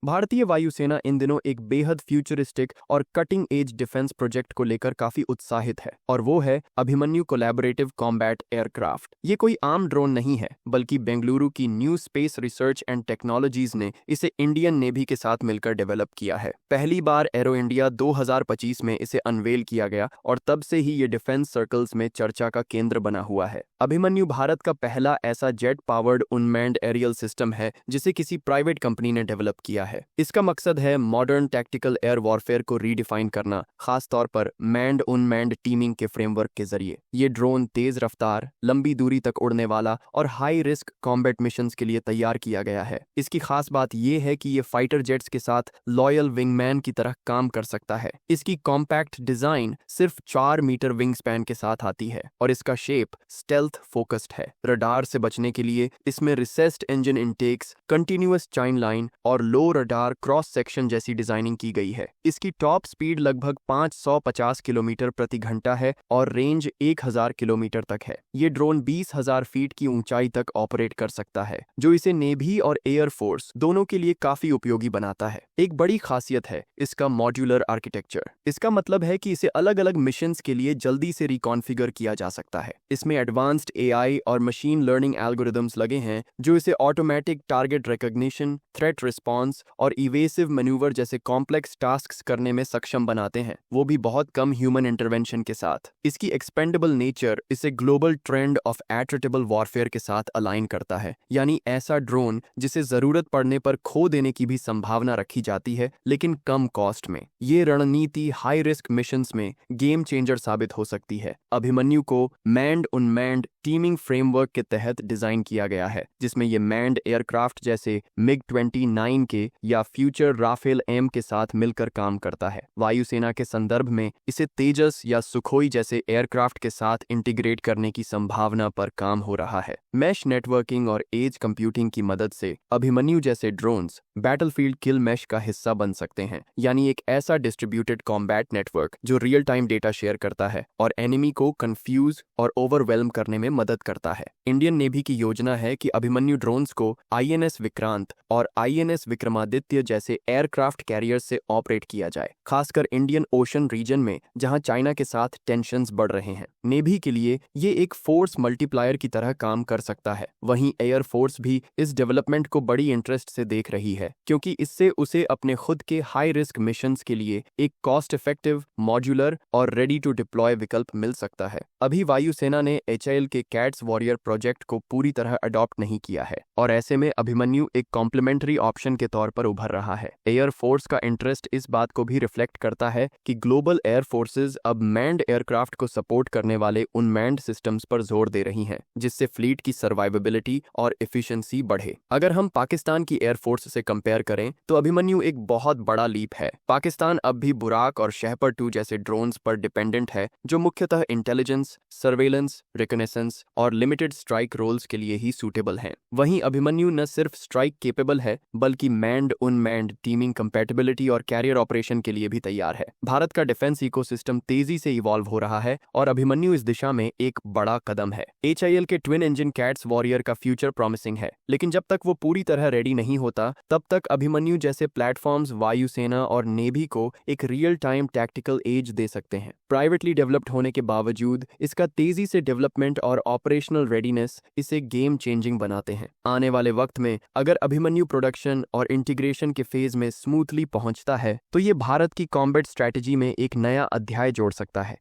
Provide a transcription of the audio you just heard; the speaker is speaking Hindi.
भारतीय वायुसेना इन दिनों एक बेहद फ्यूचरिस्टिक और कटिंग एज डिफेंस प्रोजेक्ट को लेकर काफी उत्साहित है और वो है अभिमन्यु कोलैबोरेटिव कॉम्बैट एयरक्राफ्ट। ये कोई आम ड्रोन नहीं है, बल्कि बेंगलुरु की new space research and technologies ने इसे इंडियन नेवी के साथ मिलकर डेवलप किया है। पहली बार एरो इंडिया 2025 में इसे अनवेल किया गया और तब से ही ये डिफेंस सर्कल्स में चर्चा का केंद्र बना हुआ है। अभिमन्यु भारत का पहला ऐसा jet powered unmanned aerial system है जिसे किसी प्राइवेट कंपनी ने डेवलप किया है। इसका मकसद है मॉडर्न टैक्टिकल एयर वॉरफेयर को रीडिफाइन करना, खास तौर पर मैंड अनमैन्ड टीमिंग के फ्रेमवर्क के जरिए। ये ड्रोन तेज रफ्तार, लंबी दूरी तक उड़ने वाला और हाई रिस्क कॉम्बैट मिशंस के लिए तैयार किया गया है। इसकी खास बात यह है कि ये फाइटर जेट्स के साथ लॉयल विंगमैन की तरह काम कर सकता है। इसकी कॉम्पैक्ट डिजाइन सिर्फ 4 मीटर विंग स्पैन के साथ आती है और इसका शेप स्टेल्थ फोकस्ड है। रडार से बचने के लिए इसमें recessed engine intakes, continuous chine line और लो रडार क्रॉस सेक्शन जैसी डिजाइनिंग की गई है। इसकी टॉप स्पीड लगभग 550 किलोमीटर प्रति घंटा है और रेंज 1000 किलोमीटर तक है। ये ड्रोन 20,000 फीट की ऊंचाई तक ऑपरेट कर सकता है, जो इसे नेवी और एयर फोर्स दोनों के लिए काफी उपयोगी बनाता है। एक बड़ी खासियत है इसका मॉड्यूलर आर्किटेक्चर। इसका मतलब है कि इसे अलग अलग मिशंस के लिए जल्दी से रिकॉन्फ़िगर किया जा सकता है। इसमें एडवांस्ड एआई और मशीन लर्निंग एल्गोरिदम्स लगे हैं जो इसे automatic target recognition, threat response और इवेसिव मैन्यूवर जैसे कॉम्प्लेक्स टास्क्स करने में सक्षम बनाते हैं, वो भी बहुत कम ह्यूमन इंटरवेंशन के साथ। इसकी एक्सपेंडेबल नेचर इसे ग्लोबल ट्रेंड ऑफ एट्रिटेबल वॉरफेयर के साथ अलाइन करता है, यानी ऐसा ड्रोन जिसे जरूरत पड़ने पर खो देने की भी संभावना रखी जाती है, लेकिन कम कॉस्ट में। ये रणनीति हाई रिस्क मिशंस में गेम चेंजर साबित हो सकती है। अभिमन्यु को मैंड अनमैन्ड टीमिंग फ्रेमवर्क के तहत डिजाइन किया गया है, जिसमें ये मैंड एयरक्राफ्ट जैसे MiG-29 के या फ्यूचर राफेल एम के साथ मिलकर काम करता है। वायुसेना के संदर्भ में इसे तेजस या सुखोई जैसे एयरक्राफ्ट के साथ इंटीग्रेट करने की संभावना पर काम हो रहा है। मैश नेटवर्किंग और एज कंप्यूटिंग की मदद से अभिमन्यु जैसे ड्रोन्स बैटलफील्ड किल मैश का हिस्सा बन सकते हैं, यानी एक ऐसा डिस्ट्रीब्यूटेड कॉम्बैट नेटवर्क जो रियल टाइम डेटा शेयर करता है और एनिमी को कंफ्यूज और ओवरवेल्म करने में मदद करता है। इंडियन नेवी की योजना है कि अभिमन्यु ड्रोन्स को INS विक्रांत और INS विक्रमादित्य जैसे एयरक्राफ्ट कैरियर से ऑपरेट किया जाए, खासकर इंडियन ओशन रीजन में जहां चाइना के साथ टेंशन्स बढ़ रहे हैं। नेवी के लिए ये एक फोर्स मल्टीप्लायर की तरह काम कर सकता है। वहीं एयर फोर्स भी इस डेवलपमेंट को बड़ी इंटरेस्ट से देख रही है, क्योंकि इससे उसे अपने खुद के हाई रिस्क मिशंस के लिए एक कॉस्ट इफेक्टिव, मॉड्यूलर और रेडी टू डिप्लॉय विकल्प मिल सकता है। अभी वायुसेना ने HAL के कैट्स वॉरियर प्रोजेक्ट को पूरी तरह अडॉप्ट नहीं किया है और ऐसे में अभिमन्यु एक कॉम्प्लीमेंट्री ऑप्शन के तौर पर उभर रहा है। एयर फोर्स का इंटरेस्ट इस बात को भी रिफ्लेक्ट करता है कि ग्लोबल एयर फोर्सेज अब मैंड एयरक्राफ्ट को सपोर्ट करने वाले अनमैन्ड सिस्टम्स पर जोर दे रही हैं, जिससे फ्लीट की सर्वाइवेबिलिटी और एफिशिएंसी बढ़े। अगर हम पाकिस्तान की एयरफोर्स से कंपेयर करें तो अभिमन्यु एक बहुत बड़ा लीप है। पाकिस्तान अब भी बुराक और शहपर 2 जैसे ड्रोन्स पर डिपेंडेंट है, जो मुख्यतः इंटेलिजेंस, सर्वेलेंस, रिकनेसेंस और लिमिटेड स्ट्राइक रोल्स के लिए ही सूटेबल हैं। वहीं अभिमन्यु न सिर्फ स्ट्राइक केपेबल है, बल्कि मैंड अनमैन्ड टीमिंग कंपैटिबिलिटी और कैरियर ऑपरेशन के लिए भी तैयार है। भारत का डिफेंस इकोसिस्टम तेजी से इवॉल्व हो रहा है और अभिमन्यु इस दिशा में एक बड़ा कदम है। HAL के ट्विन इंजन कैट्स वॉरियर का फ्यूचर प्रॉमिसिंग है, लेकिन जब तक वो पूरी तरह रेडी नहीं होता, तब तक अभिमन्यु जैसे प्लेटफॉर्म्स वायुसेना और नेवी को एक रियल टाइम टैक्टिकल एज दे सकते हैं। प्राइवेटली डेवलप्ड होने के बावजूद इसका तेजी से डेवलपमेंट और ऑपरेशनल रेडीनेस इसे गेम चेंजिंग बनाते हैं। आने वाले वक्त में अगर अभिमन्यु प्रोडक्शन और इंटीग्रेशन के फेज में स्मूथली पहुंचता है, तो ये भारत की कॉम्बैट स्ट्रैटेजी में एक नया अध्याय जोड़ सकता है।